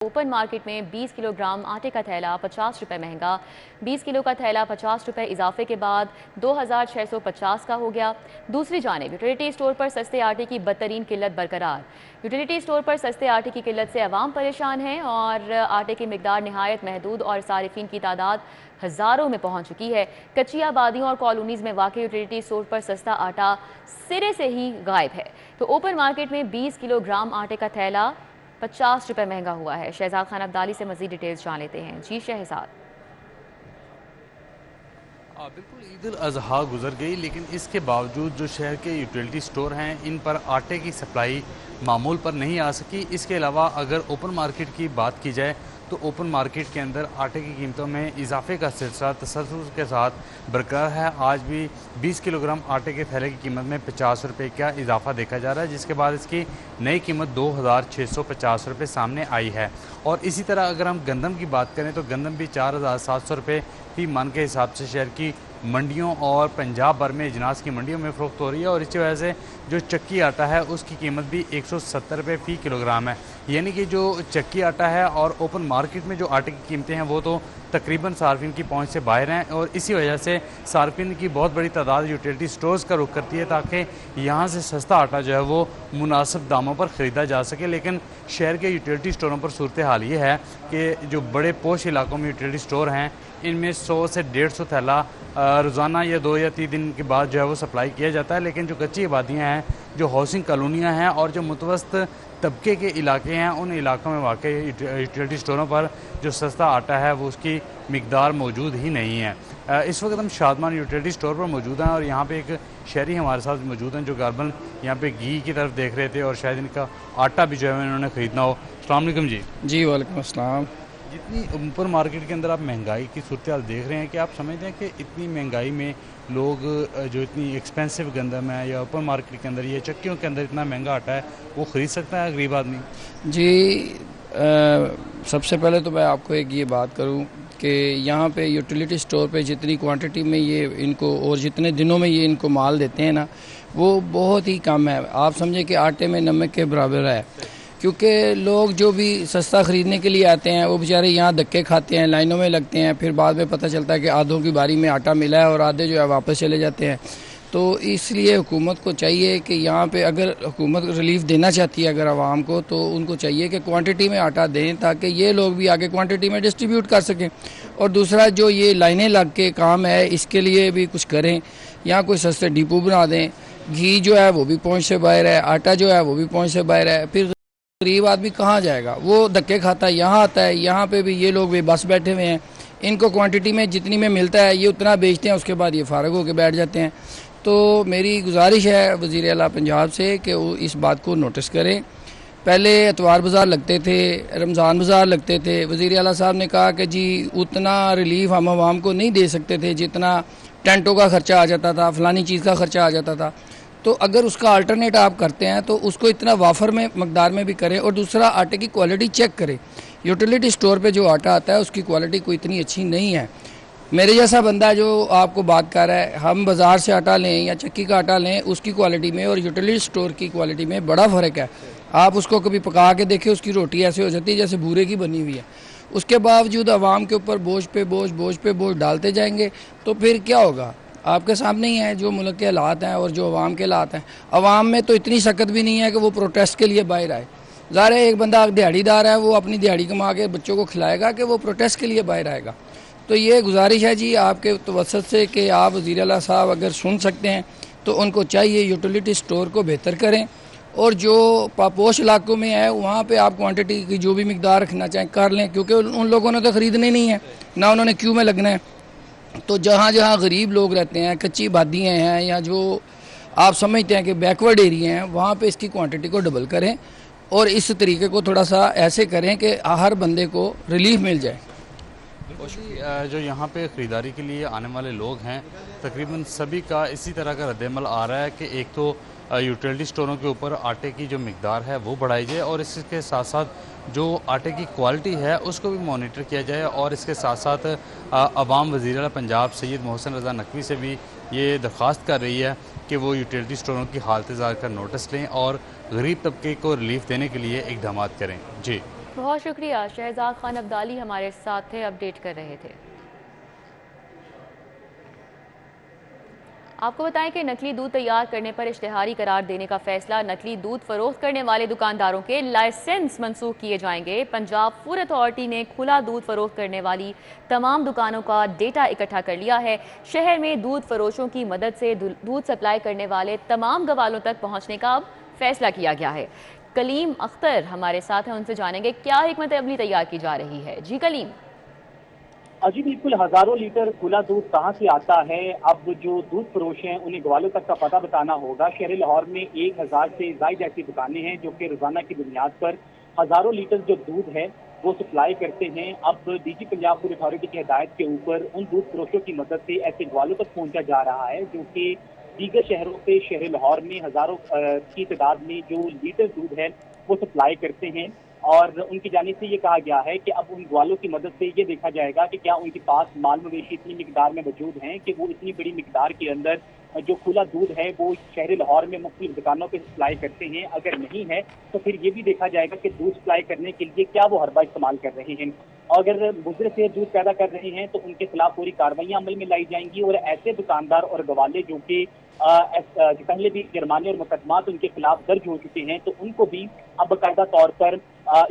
Open market में 20 kilogram आटे का थैला 50 रुपये महंगा। 20 किलो का थैला 50 रुपये इजाफे के बाद 2650 का हो गया। दूसरी जानिब यूटिलिटी स्टोर पर सस्ते आटे की बदतरीन किल्लत बरकरार। यूटिलिटी स्टोर पर सस्ते आटे की किल्लत से अवाम परेशान है और आटे की मिकदार नहायत महदूद और सारिफिन की तादाद हज़ारों में पहुँच चुकी है। कच्ची आबादियों और कॉलोनीज़ में वाक़ई यूटिलिटी स्टोर पर सस्ता आटा सिरे से ही गायब है। तो ओपन मार्केट में 20 किलोग्राम आटे का थैला 50 रुपये महंगा हुआ है। शहजाद खान अब्दाली से मजीद डिटेल्स जान लेते हैं। जी शहजाद। बिल्कुल, ईद उल अज़हा गुजर गई, लेकिन इसके बावजूद जो शहर के यूटिलिटी स्टोर हैं इन पर आटे की सप्लाई मामूल पर नहीं आ सकी। इसके अलावा अगर ओपन मार्केट की बात की जाए तो ओपन मार्केट के अंदर आटे की कीमतों में इजाफे का सिलसिला तसल्सल के साथ बरकरार है। आज भी 20 किलोग्राम आटे के थैले की कीमत में 50 रुपये का इजाफा देखा जा रहा है, जिसके बाद इसकी नई कीमत 2650 रुपये सामने आई है। और इसी तरह अगर हम गंदम की बात करें तो गंदम भी 4700 रुपये फी मन के हिसाब से शहर की मंडियों और पंजाब भर में इजनास की मंडियों में फ़रोख्त हो रही है। और इसी वजह से जो चक्की आटा है उसकी कीमत भी 170 रुपये फ़ी किलोग्राम है। यानी कि जो चक्की आटा है और ओपन मार्केट में जो आटे की कीमतें हैं वो तो तकरीबन सार्फिन की पहुंच से बाहर हैं। और इसी वजह से सार्फिन की बहुत बड़ी तादाद यूटिलिटी स्टोर्स का रुख करती है ताकि यहाँ से सस्ता आटा जो है वो मुनासिब दामों पर ख़रीदा जा सके। लेकिन शहर के यूटिलिटी स्टोरों पर सूरत हाल ये है कि जो बड़े पोश इलाकों में यूटिलिटी स्टोर हैं इनमें 100 से 150 थैला रोज़ाना या 2 या 3 दिन के बाद जो है वो सप्लाई किया जाता है। लेकिन जो कच्ची आबादियाँ हैं, जो हाउसिंग कॉलोनियाँ हैं और जो मुतवसत तबके के इलाके हैं उन इलाकों में वाकई यूटिलिटी स्टोरों पर जो सस्ता आटा है वो उसकी मिकदार मौजूद ही नहीं है। इस वक्त हम शादमान यूटिलिटी स्टोर पर मौजूद हैं और यहाँ पे एक शहरी हमारे साथ मौजूद हैं जो गारबन यहाँ पे घी की तरफ देख रहे थे और शायद इनका आटा भी जो है इन्होंने ख़रीदना हो। अस्सलाम वालेकुम जी। जी वालेकुम अस्सलाम। जितनी ऊपर मार्केट के अंदर आप महंगाई की सूरत हाल देख रहे हैं कि आप समझते हैं कि इतनी महंगाई में लोग जो इतनी एक्सपेंसिव गंदम है या ओपन मार्केट के अंदर ये चक्कियों के अंदर इतना महंगा आटा है वो ख़रीद सकता है गरीब आदमी? जी सबसे पहले तो मैं आपको एक ये बात करूं कि यहाँ पे यूटिलिटी स्टोर पे जितनी क्वांटिटी में ये इनको और जितने दिनों में ये इनको माल देते हैं ना वो बहुत ही कम है। आप समझे कि आटे में नमक के बराबर है, क्योंकि लोग जो भी सस्ता ख़रीदने के लिए आते हैं वो बेचारे यहाँ धक्के खाते हैं, लाइनों में लगते हैं, फिर बाद में पता चलता है कि आधों की बारी में आटा मिला है और आधे जो है वापस चले जाते हैं। तो इसलिए हुकूमत को चाहिए कि यहाँ पे अगर हुकूमत रिलीफ देना चाहती है अगर आवाम को, तो उनको चाहिए कि क्वांटिटी में आटा दें ताकि ये लोग भी आगे क्वांटिटी में डिस्ट्रीब्यूट कर सकें। और दूसरा जो ये लाइनें लग के काम है इसके लिए भी कुछ करें, यहाँ कोई सस्ते डिपो बना दें। घी जो है वो भी पहुँच से बाहर है, आटा जो है वो भी पहुँच से बाहर है, फिर गरीब आदमी कहाँ जाएगा? वो धक्के खाता है, यहाँ आता है, यहाँ पे भी ये लोग भी बस बैठे हुए हैं, इनको क्वांटिटी में जितनी में मिलता है ये उतना बेचते हैं, उसके बाद ये फारग होकर बैठ जाते हैं। तो मेरी गुजारिश है वज़ीर आला पंजाब से कि वो इस बात को नोटिस करें। पहले एतवार बाज़ार लगते थे, रमज़ान बाज़ार लगते थे, वज़ीर आला साहब ने कहा कि जी उतना रिलीफ हम आवाम को नहीं दे सकते थे जितना टेंटों का ख़र्चा आ जाता था, फ़लानी चीज़ का ख़र्चा आ जाता था। तो अगर उसका अल्टरनेट आप करते हैं तो उसको इतना वाफर में मकदार में भी करें। और दूसरा आटे की क्वालिटी चेक करें। यूटिलिटी स्टोर पे जो आटा आता है उसकी क्वालिटी कोई इतनी अच्छी नहीं है। मेरे जैसा बंदा जो आपको बात कर रहा है, हम बाज़ार से आटा लें या चक्की का आटा लें, उसकी क्वालिटी में और यूटिलिटी स्टोर की क्वालिटी में बड़ा फ़र्क है। आप उसको कभी पका के देखें, उसकी रोटी ऐसे हो जाती है जैसे भूरे की बनी हुई है। उसके बावजूद आवाम के ऊपर बोझ पे बोझ डालते जाएंगे तो फिर क्या होगा? आपके सामने ही है जो मुल्क के हालात हैं और जो अवाम के हालात हैं। अवाम में तो इतनी सकत भी नहीं है कि वो प्रोटेस्ट के लिए बाहर आए। ज़ाहिर है एक बंदा दिहाड़ीदार है, वो अपनी दिहाड़ी कमा के बच्चों को खिलाएगा कि वो प्रोटेस्ट के लिए बाहर आएगा? तो ये गुजारिश है जी आपके तवज्जुह से कि आप वज़ीर आला साहब अगर सुन सकते हैं तो उनको चाहिए यूटिलिटी स्टोर को बेहतर करें और जो पापोश इलाकों में है वहाँ पे आप क्वांटिटी की जो भी मिकदार रखना चाहें कर लें, क्योंकि उन लोगों ने तो ख़रीदने नहीं है ना, उन्होंने क्यों में लगना है। तो जहाँ जहाँ गरीब लोग रहते हैं, कच्ची आबादियाँ हैं या जो आप समझते हैं कि बैकवर्ड एरिया हैं, वहाँ पे इसकी क्वांटिटी को डबल करें और इस तरीके को थोड़ा सा ऐसे करें कि हर बंदे को रिलीफ मिल जाए। जो यहाँ पे ख़रीदारी के लिए आने वाले लोग हैं तकरीबन सभी का इसी तरह का रद्दमल आ रहा है कि एक तो यूटिलिटी स्टोरों के ऊपर आटे की जो मिकदार है वो बढ़ाई जाए और इसके साथ साथ जो आटे की क्वालिटी है उसको भी मॉनिटर किया जाए। और इसके साथ साथ अवाम वज़ीर आला पंजाब सैयद मोहसिन रज़ा नकवी से भी ये दरख्वास्त कर रही है कि वो यूटिलिटी स्टोरों की हालत ज़ार का नोटिस लें और गरीब तबके को रिलीफ देने के लिए इकदाम करें। जी। बहुत शुक्रिया। शहजाद खान अब्दाली हमारे साथ थे, अपडेट कर रहे थे। आपको बताएं कि नकली दूध तैयार करने पर इश्तिहारी करार देने का फैसला, नकली दूध फरोख्त करने वाले दुकानदारों के लाइसेंस मंसूख किए जाएंगे। पंजाब फूड अथॉरिटी ने खुला दूध फरोख्त करने वाली तमाम दुकानों का डेटा इकट्ठा कर लिया है। शहर में दूध फरोशों की मदद से दूध सप्लाई करने वाले तमाम गवालों तक पहुँचने का अब फैसला किया गया है। कलीम अख्तर हमारे साथ हैं, उनसे जानेंगे क्या हिकमत अमली तैयार की जा रही है। जी कलीम। जी बिल्कुल, हजारों लीटर खुला दूध कहाँ से आता है, अब जो दूध फरोश हैं उन्हें ग्वालों तक का पता बताना होगा। शहर लाहौर में 1000 से ज्यादा ऐसी दुकानें हैं जो कि रोजाना की बुनियाद पर हजारों लीटर जो दूध है वो सप्लाई करते हैं। अब डीजी पंजाब फूड अथॉरिटी की हिदायत के ऊपर उन दूध फरोशों की मदद से ऐसे ग्वालों तक पहुंचा जा रहा है जो कि दीगर शहरों से शहर लाहौर में हजारों की तादाद में जो लीटर दूध है वो सप्लाई करते हैं। और उनकी जानिब से ये कहा गया है कि अब उन ग्वालों की मदद से ये देखा जाएगा कि क्या उनके पास माल मवेशी इतनी मिकदार में मौजूद हैं कि वो इतनी बड़ी मिकदार के अंदर जो खुला दूध है वो शहर लाहौर में मुख्तलिफ दुकानों पर सप्लाई करते हैं। अगर नहीं है तो फिर ये भी देखा जाएगा कि दूध सप्लाई करने के लिए क्या वो हरबा इस्तेमाल कर रहे हैं। अगर मुजर से दूध पैदा कर रहे हैं तो उनके खिलाफ पूरी कार्रवाइयां अमल में लाई जाएंगी और ऐसे दुकानदार और गवाले जो कि पहले भी जुर्माने और मुकदमात उनके खिलाफ दर्ज हो चुके हैं तो उनको भी अब बाकायदा तौर पर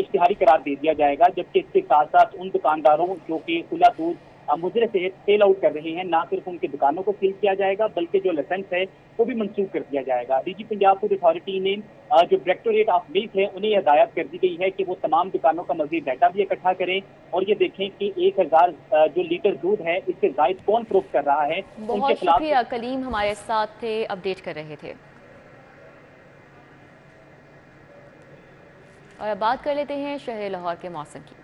इश्तिहारी करार दे दिया जाएगा। जबकि इसके साथ साथ उन दुकानदारों जो कि खुला दूध मुजरे से सेल आउट कर रहे हैं, ना सिर्फ उनकी दुकानों को सील किया जाएगा बल्कि जो लाइसेंस है वो भी मंसूख कर दिया जाएगा। डीजी पंजाब फूड अथॉरिटी ने जो डायरेक्टोरेट ऑफ मिल्क है उन्हें हिदायत कर दी गई है कि वो तमाम दुकानों का मजीद डाटा भी इकट्ठा करें और ये देखें कि 1000 जो लीटर दूध है इससे जायद कौन फरोख्त कर रहा है। बहुत शुक्रिया कलीम, हमारे साथ थे, अपडेट कर रहे थे। और अब बात कर लेते हैं शहर लाहौर के मौसम की।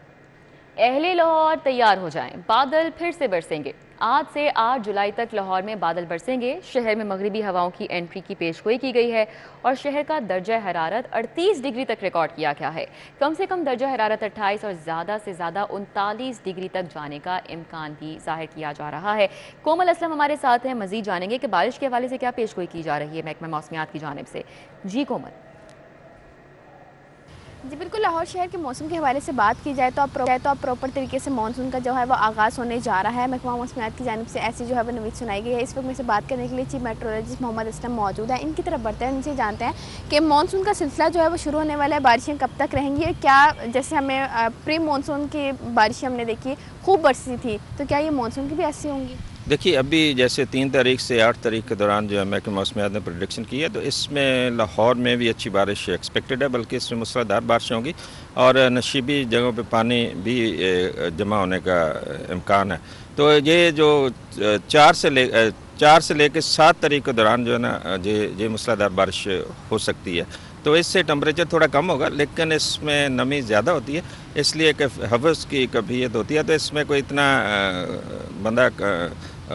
अहले लाहौर तैयार हो जाएं, बादल फिर से बरसेंगे। आज से 8 जुलाई तक लाहौर में बादल बरसेंगे। शहर में मगरिबी हवाओं की एंट्री की पेशगोई की गई है और शहर का दर्जा हरारत 38 डिग्री तक रिकॉर्ड किया गया है। कम से कम दर्जा हरारत 28 और ज़्यादा से ज़्यादा 39 डिग्री तक जाने का इम्कान भी जाहिर किया जा रहा है। कोमल असलम हमारे साथ हैं, मज़ीद जानेंगे कि बारिश के हवाले से क्या पेशगोई की जा रही है महकमा मौसमियात की जानिब से। जी कोमल। जी बिल्कुल, लाहौर शहर के मौसम के हवाले से बात की जाए तो अब प्रॉपर तरीके से मानसून का जो है वो आगाज़ होने जा रहा है। महकमा मौसमियात की जानिब से ऐसी जो है वो नवीद सुनाई गई है। इस वक्त में से बात करने के लिए चीफ मेट्रोलॉजिस्ट मोहम्मद असलम मौजूद है। इनकी तरफ बढ़ते हैं, इनसे जानते हैं कि मानसून का सिलसिला जो है वो शुरू होने वाला है, बारिशें कब तक रहेंगी, क्या जैसे हमें प्री मानसून की बारिशें हमने देखी खूब बरसी थी, तो क्या ये मानसून की भी ऐसी होंगी? देखिए, अभी जैसे 3 तारीख से 8 तारीख के दौरान जो है महकमा मौसमियात ने प्रेडिक्शन की है तो इसमें लाहौर में भी अच्छी बारिश एक्सपेक्टेड है, बल्कि इसमें मूसलाधार बारिशें होंगी और नशीबी जगहों पे पानी भी जमा होने का इम्कान है। तो ये जो 4 से लेकर 7 तारीख के दौरान जो है ना ये मूसलाधार बारिश हो सकती है। तो इससे टेम्परेचर थोड़ा कम होगा लेकिन इसमें नमी ज़्यादा होती है, इसलिए कि हवस की कभियत होती है, तो इसमें कोई इतना बंदा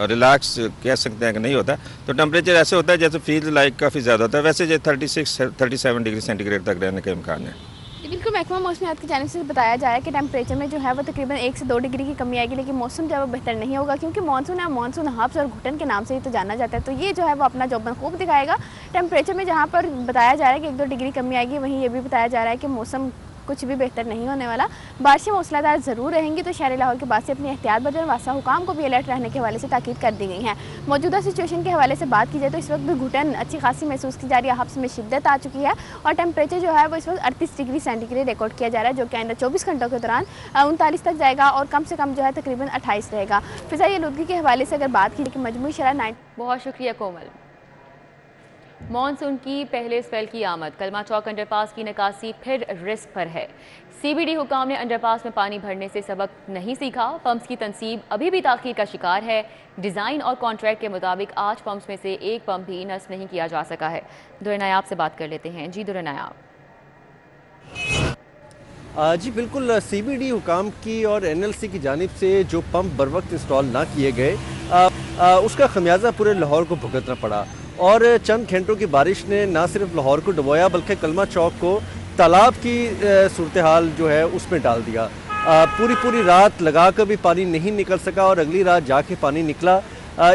रिलैक्स कह सकते हैं कि नहीं होता। तो टेम्परेचर ऐसे होता है जैसे फील्ड लाइक काफ़ी ज़्यादा होता है। वैसे जो 36-37 डिग्री सेंटीग्रेड तक रहने का इम्कान है। बिल्कुल, महकमा मौसमियात की जानिब से बताया जा रहा है कि टेम्परेचर में जो है वो तकरीबन 1 से 2 डिग्री की कमी आएगी, लेकिन मौसम जो है वो बेहतर नहीं होगा क्योंकि मानसून है, मानसून हब्स और घुटन के नाम से ही तो जाना जाता है। तो ये जो है वो अपना जौबन खूब दिखाएगा। टेम्परेचर में जहाँ पर बताया जा रहा है कि 1-2 डिग्री कमी आएगी, वहीं ये भी बताया जा रहा है कि मौसम कुछ भी बेहतर नहीं होने वाला। बारिशें मूसलाधार ज़रूर रहेंगी, तो शहर लाहौर के बाद से अपनी एहतियात बरतने वास्ते हुकाम को भी अलर्ट रहने के हवाले से ताकीद कर दी गई है। मौजूदा सिचुएशन के हवाले से बात की जाए तो इस वक्त भी घुटन अच्छी खासी महसूस की जा रही है, हब्स में शिद्दत आ चुकी है और टेम्परेचर जो है वो इस वक्त 38 डिग्री सेंटीग्रेड रिकॉर्ड किया जा रहा है, जो कि आइंदा 24 घंटों के दौरान 39 तक जाएगा और कम से कम जो है तकरीबन 28 रहेगा। फ़िज़ाई आलूदगी के हवाले से अगर बात की जाए मजमूई शरह 9। बहुत शुक्रिया कोमल। मानसून की पहले स्पेल की आमद, कलमा चौक अंडरपास की निकासी फिर रिस्क पर है। सीबीडी हुकाम ने अंडरपास में पानी भरने से सबक नहीं सीखा। पंप्स की तनसीब अभी भी ताख़ीर का शिकार है। डिज़ाइन और कॉन्ट्रैक्ट के मुताबिक 8 पंप्स में से एक पंप भी नस्ब नहीं किया जा सका है। दुरनायाब से बात कर लेते हैं। जी दुरनायाब। जी बिल्कुल, सीबीडी हुकाम की और एनएलसी की जानिब से जो पंप बर वक्त इंस्टॉल ना किए गए उसका खमियाजा पूरे लाहौर को भुगतना पड़ा और चंद घंटों की बारिश ने ना सिर्फ लाहौर को डुबोया बल्कि कलमा चौक को तालाब की सूरत हाल जो है उसमें डाल दिया। पूरी रात लगा कर भी पानी नहीं निकल सका और अगली रात जाके पानी निकला।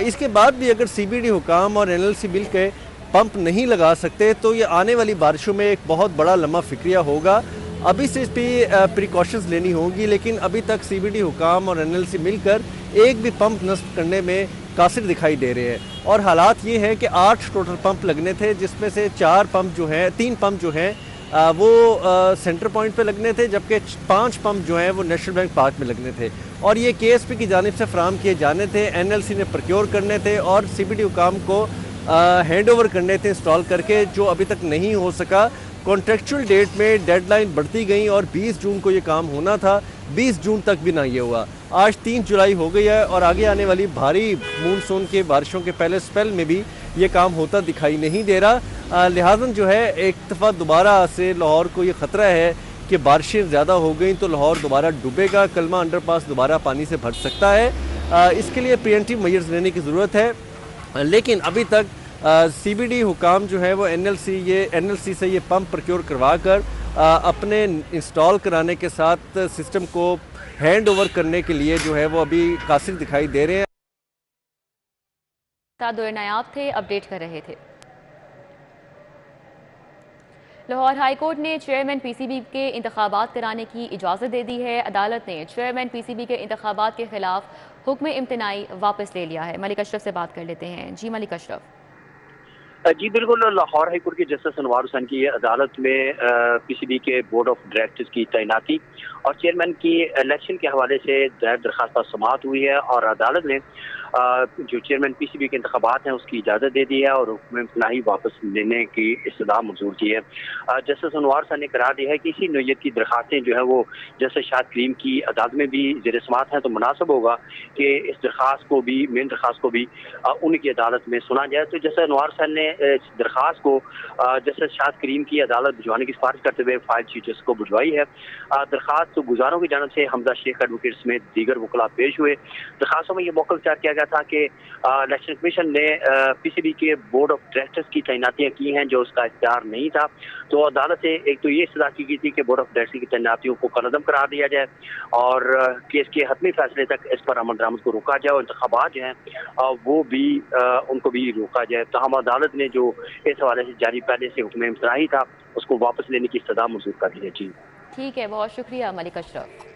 इसके बाद भी अगर सीबीडी हुकाम और एनएलसी मिल के पंप नहीं लगा सकते तो ये आने वाली बारिशों में एक बहुत बड़ा लम्हा फिक्रिया होगा। अभी से इस पर प्रिकॉशंस लेनी होंगी, लेकिन अभी तक CBD हुकाम और NLC मिलकर एक भी पंप नस्ब करने में कासिर दिखाई दे रहे हैं। और हालात ये हैं कि 8 टोटल पंप लगने थे, जिसमें से 3 पंप जो हैं वो सेंटर पॉइंट पे लगने थे, जबकि 5 पंप जो हैं वो नेशनल बैंक पार्क में लगने थे और ये KSP की जानिब से फराम किए जाने थे। NLC ने प्रोक्योर करने थे और CBD हुकाम को हैंड ओवर करने थे इंस्टॉल करके, जो अभी तक नहीं हो सका। कॉन्ट्रेक्चुअल डेट में डेडलाइन बढ़ती गई और 20 जून को ये काम होना था, 20 जून तक भी ना ये हुआ। आज 3 जुलाई हो गई है और आगे आने वाली भारी मानसून के बारिशों के पहले स्पेल में भी ये काम होता दिखाई नहीं दे रहा। लिहाजा जो है एक दफ़ा दोबारा से लाहौर को ये ख़तरा है कि बारिशें ज़्यादा हो गई तो लाहौर दोबारा डूबेगा, कलमा अंडरपास दोबारा पानी से भर सकता है। इसके लिए प्रिवेंटिव मेजर्स लेने की ज़रूरत है, लेकिन अभी तक CBD हुकाम जो है वो NLC से ये पंप प्रोक्योर करवा कर अपने इंस्टॉल कराने के साथ सिस्टम को हैंड ओवर करने के लिए जो है वो अभी कासिर दिखाई दे रहे हैं। तादुर नायाब थे, अपडेट कर रहे थे। लाहौर हाई कोर्ट ने चेयरमैन PCB के इंतखाबात कराने की इजाज़त दे दी है। अदालत ने चेयरमैन PCB के इंतखाबात के खिलाफ हुक्म इम्तनाई वापस ले लिया है। मलिक अशरफ से बात कर लेते हैं। जी मलिक अशरफ। जी बिल्कुल, लाहौर हाई कोर्ट के जस्टिस अनवार हुसैन की अदालत में PCB के बोर्ड ऑफ डायरेक्टर्स की तैनाती और चेयरमैन की इलेक्शन के हवाले से दायर दरखास्त पर समाअत हुई है और अदालत ने जो चेयरमैन PCB के इंतखाबात हैं उसकी इजाज़त दे दी है और हुक्म इम्तनाई वापस लेने की इस्तदा मंजूर की है। जस्टिस अनवार हुसैन ने करार दिया है कि इसी नौयत की दरखास्तें जो है वो जस्टिस शाद करीम की अदालत में भी ज़ेर समाअत हैं, तो मुनासिब होगा कि इस दरखास्त को भी, मेन दरखास्त को भी उनकी अदालत में सुना जाए। तो जस्टिस अनवार हुसैन ने इस दरखास्त को जस्टिस शाद करीम की अदालत भिजवाने की सिफारिश करते हुए फाइल चीफ जस्टिस को भिजवाई है। दरखास्त गुजारों की जानब से हमजा शेख एडवोकेट समेत दीगर वकला पेश हुए। दरखास्तों में यह मौक़िफ़ इख्तियार किया गया था कि इलेक्शन कमीशन ने PCB के बोर्ड ऑफ डायरेक्टर्स की तैनातियाँ की हैं जो उसका इख्तियार नहीं था। तो अदालत से एक तो ये इस्तदा की गई थी कि बोर्ड ऑफ डायरेक्टर्स की तैनातियों को कलअदम करार दिया जाए और केस के हतमी फैसले तक इस पर अमल दरामद को रोका जाए और इंतखाबात जो हैं वो भी उनको भी रोका जाए। तो हम अदालत ने जो इस हवाले से जारी पहले से हुक्म इम्तनाई था उसको वापस लेने की इस्तदा मंजूर कर दी है। जी ठीक है, बहुत शुक्रिया मलिक अशरफ।